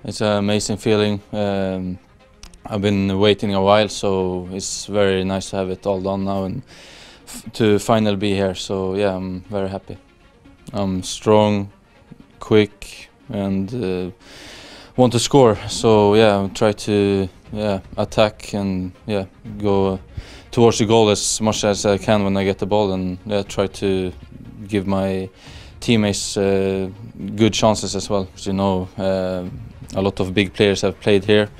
It's an amazing feeling. I've been waiting a while, so it's very nice to have it all done now and to finally be here. So yeah, I'm very happy. I'm strong, quick, and want to score. So yeah, I'll try to attack and go towards the goal as much as I can when I get the ball, and try to give my teammates good chances as well. Because a lot of big players have played here.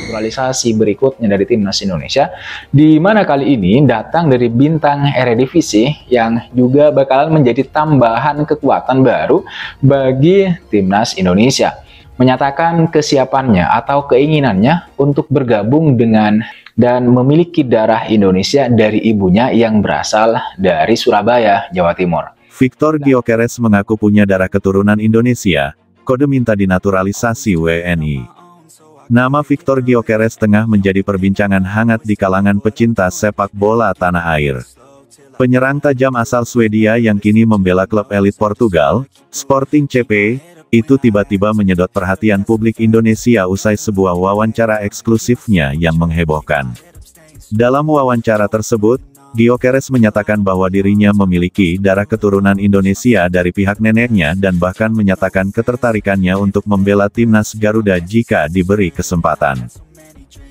Naturalisasi berikutnya dari timnas Indonesia, di mana kali ini datang dari bintang Eredivisie yang juga bakalan menjadi tambahan kekuatan baru bagi timnas Indonesia, menyatakan kesiapannya atau keinginannya untuk bergabung dengan dan memiliki darah Indonesia dari ibunya yang berasal dari Surabaya, Jawa Timur. Victor Gyökeres mengaku punya darah keturunan Indonesia, kode minta dinaturalisasi WNI. Nama Victor Gyökeres tengah menjadi perbincangan hangat di kalangan pecinta sepak bola tanah air. Penyerang tajam asal Swedia yang kini membela klub elit Portugal, Sporting CP, itu tiba-tiba menyedot perhatian publik Indonesia usai sebuah wawancara eksklusifnya yang menghebohkan. Dalam wawancara tersebut, Gyökeres menyatakan bahwa dirinya memiliki darah keturunan Indonesia dari pihak neneknya dan bahkan menyatakan ketertarikannya untuk membela timnas Garuda jika diberi kesempatan.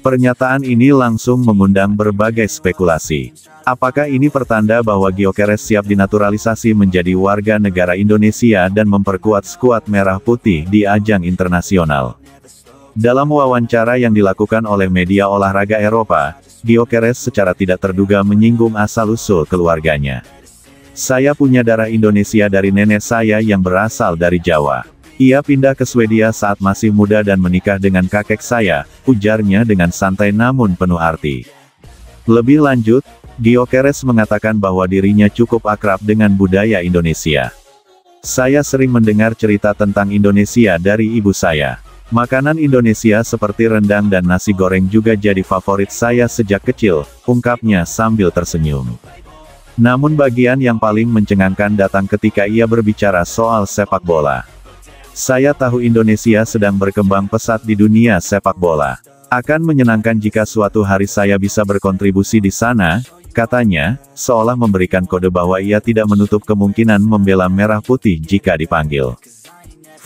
Pernyataan ini langsung mengundang berbagai spekulasi. Apakah ini pertanda bahwa Gyökeres siap dinaturalisasi menjadi warga negara Indonesia dan memperkuat skuad merah putih di ajang internasional? Dalam wawancara yang dilakukan oleh media olahraga Eropa, Gyökeres secara tidak terduga menyinggung asal-usul keluarganya. "Saya punya darah Indonesia dari nenek saya yang berasal dari Jawa. Ia pindah ke Swedia saat masih muda dan menikah dengan kakek saya," ujarnya dengan santai namun penuh arti. Lebih lanjut, Gyökeres mengatakan bahwa dirinya cukup akrab dengan budaya Indonesia. "Saya sering mendengar cerita tentang Indonesia dari ibu saya. Makanan Indonesia seperti rendang dan nasi goreng juga jadi favorit saya sejak kecil," ungkapnya sambil tersenyum. Namun bagian yang paling mencengangkan datang ketika ia berbicara soal sepak bola. "Saya tahu Indonesia sedang berkembang pesat di dunia sepak bola. Akan menyenangkan jika suatu hari saya bisa berkontribusi di sana," katanya, seolah memberikan kode bahwa ia tidak menutup kemungkinan membela merah putih jika dipanggil.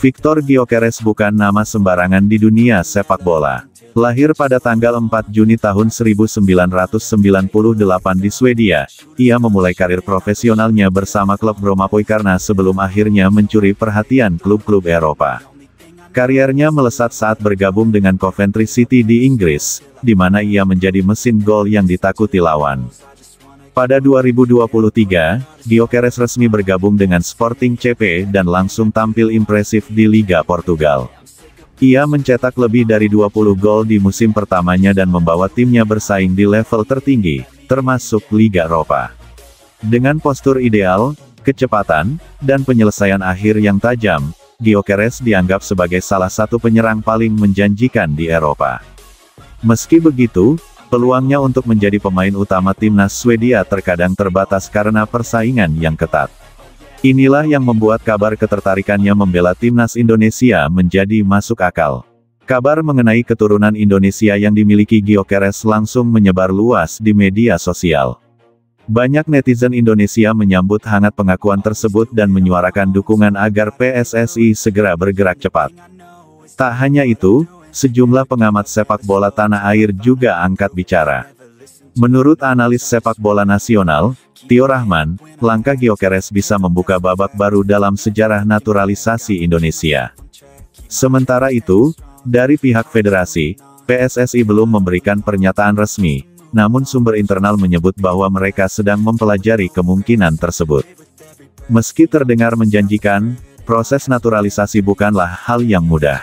Victor Gyökeres bukan nama sembarangan di dunia sepak bola. Lahir pada tanggal 4 Juni tahun 1998 di Swedia, ia memulai karir profesionalnya bersama klub Brommapojkarna sebelum akhirnya mencuri perhatian klub-klub Eropa. Kariernya melesat saat bergabung dengan Coventry City di Inggris, di mana ia menjadi mesin gol yang ditakuti lawan. Pada 2023, Gyökeres resmi bergabung dengan Sporting CP dan langsung tampil impresif di Liga Portugal. Ia mencetak lebih dari 20 gol di musim pertamanya dan membawa timnya bersaing di level tertinggi, termasuk Liga Eropa. Dengan postur ideal, kecepatan, dan penyelesaian akhir yang tajam, Gyökeres dianggap sebagai salah satu penyerang paling menjanjikan di Eropa. Meski begitu, peluangnya untuk menjadi pemain utama timnas Swedia terkadang terbatas karena persaingan yang ketat. Inilah yang membuat kabar ketertarikannya membela timnas Indonesia menjadi masuk akal. Kabar mengenai keturunan Indonesia yang dimiliki Gyökeres langsung menyebar luas di media sosial. Banyak netizen Indonesia menyambut hangat pengakuan tersebut dan menyuarakan dukungan agar PSSI segera bergerak cepat. Tak hanya itu, sejumlah pengamat sepak bola tanah air juga angkat bicara. Menurut analis sepak bola nasional, Tio Rahman, langkah Gyökeres bisa membuka babak baru dalam sejarah naturalisasi Indonesia. Sementara itu, dari pihak federasi, PSSI belum memberikan pernyataan resmi, namun sumber internal menyebut bahwa mereka sedang mempelajari kemungkinan tersebut. Meski terdengar menjanjikan, proses naturalisasi bukanlah hal yang mudah.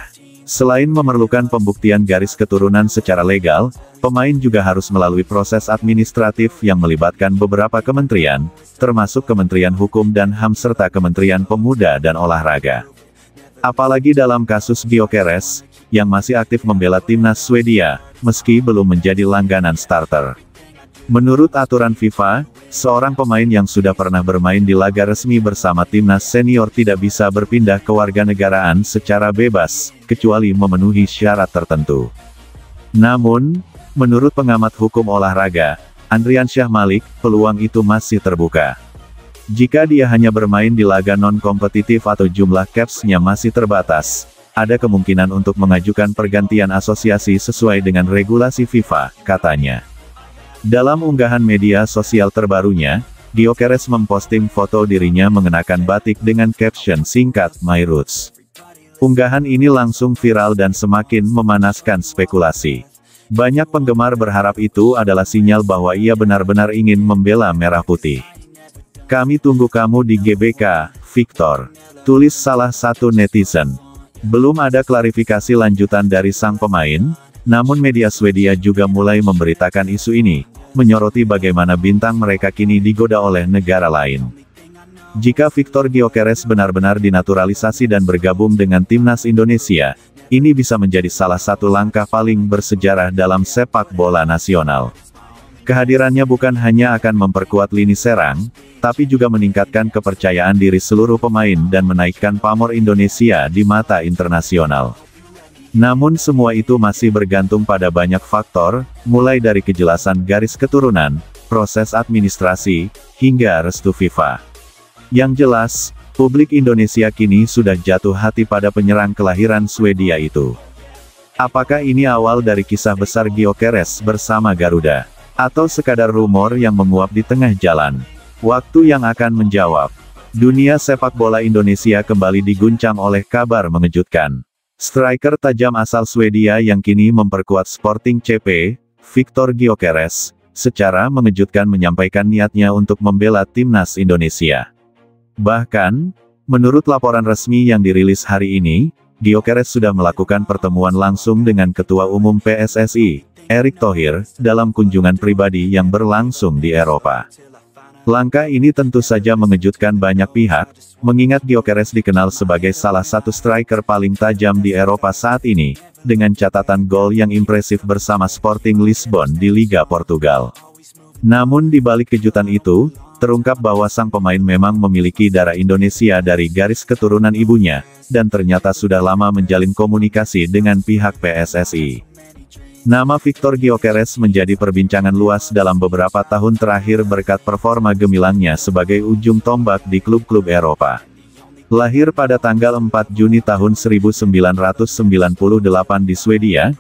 Selain memerlukan pembuktian garis keturunan secara legal, pemain juga harus melalui proses administratif yang melibatkan beberapa kementerian, termasuk Kementerian Hukum dan HAM serta Kementerian Pemuda dan Olahraga. Apalagi dalam kasus Gyökeres, yang masih aktif membela timnas Swedia, meski belum menjadi langganan starter. Menurut aturan FIFA, seorang pemain yang sudah pernah bermain di laga resmi bersama timnas senior tidak bisa berpindah kewarganegaraan secara bebas, kecuali memenuhi syarat tertentu. Namun, menurut pengamat hukum olahraga, Andriansyah Malik, peluang itu masih terbuka. Jika dia hanya bermain di laga non-kompetitif atau jumlah caps-nya masih terbatas, ada kemungkinan untuk mengajukan pergantian asosiasi sesuai dengan regulasi FIFA, katanya. Dalam unggahan media sosial terbarunya, Gyökeres memposting foto dirinya mengenakan batik dengan caption singkat, My Roots. Unggahan ini langsung viral dan semakin memanaskan spekulasi. Banyak penggemar berharap itu adalah sinyal bahwa ia benar-benar ingin membela merah putih. Kami tunggu kamu di GBK, Victor, tulis salah satu netizen. Belum ada klarifikasi lanjutan dari sang pemain, namun media Swedia juga mulai memberitakan isu ini, menyoroti bagaimana bintang mereka kini digoda oleh negara lain. Jika Viktor Gyökeres benar-benar dinaturalisasi dan bergabung dengan timnas Indonesia, ini bisa menjadi salah satu langkah paling bersejarah dalam sepak bola nasional. Kehadirannya bukan hanya akan memperkuat lini serang, tapi juga meningkatkan kepercayaan diri seluruh pemain dan menaikkan pamor Indonesia di mata internasional. Namun semua itu masih bergantung pada banyak faktor, mulai dari kejelasan garis keturunan, proses administrasi, hingga restu FIFA. Yang jelas, publik Indonesia kini sudah jatuh hati pada penyerang kelahiran Swedia itu. Apakah ini awal dari kisah besar Gyökeres bersama Garuda? Atau sekadar rumor yang menguap di tengah jalan? Waktu yang akan menjawab. Dunia sepak bola Indonesia kembali diguncang oleh kabar mengejutkan. Striker tajam asal Swedia yang kini memperkuat Sporting CP, Viktor Gyökeres, secara mengejutkan menyampaikan niatnya untuk membela timnas Indonesia. Bahkan, menurut laporan resmi yang dirilis hari ini, Gyökeres sudah melakukan pertemuan langsung dengan Ketua Umum PSSI, Erick Thohir, dalam kunjungan pribadi yang berlangsung di Eropa. Langkah ini tentu saja mengejutkan banyak pihak, mengingat Gyökeres dikenal sebagai salah satu striker paling tajam di Eropa saat ini, dengan catatan gol yang impresif bersama Sporting Lisbon di Liga Portugal. Namun di balik kejutan itu, terungkap bahwa sang pemain memang memiliki darah Indonesia dari garis keturunan ibunya, dan ternyata sudah lama menjalin komunikasi dengan pihak PSSI. Nama Viktor Gyökeres menjadi perbincangan luas dalam beberapa tahun terakhir berkat performa gemilangnya sebagai ujung tombak di klub-klub Eropa. Lahir pada tanggal 4 Juni tahun 1998 di Swedia,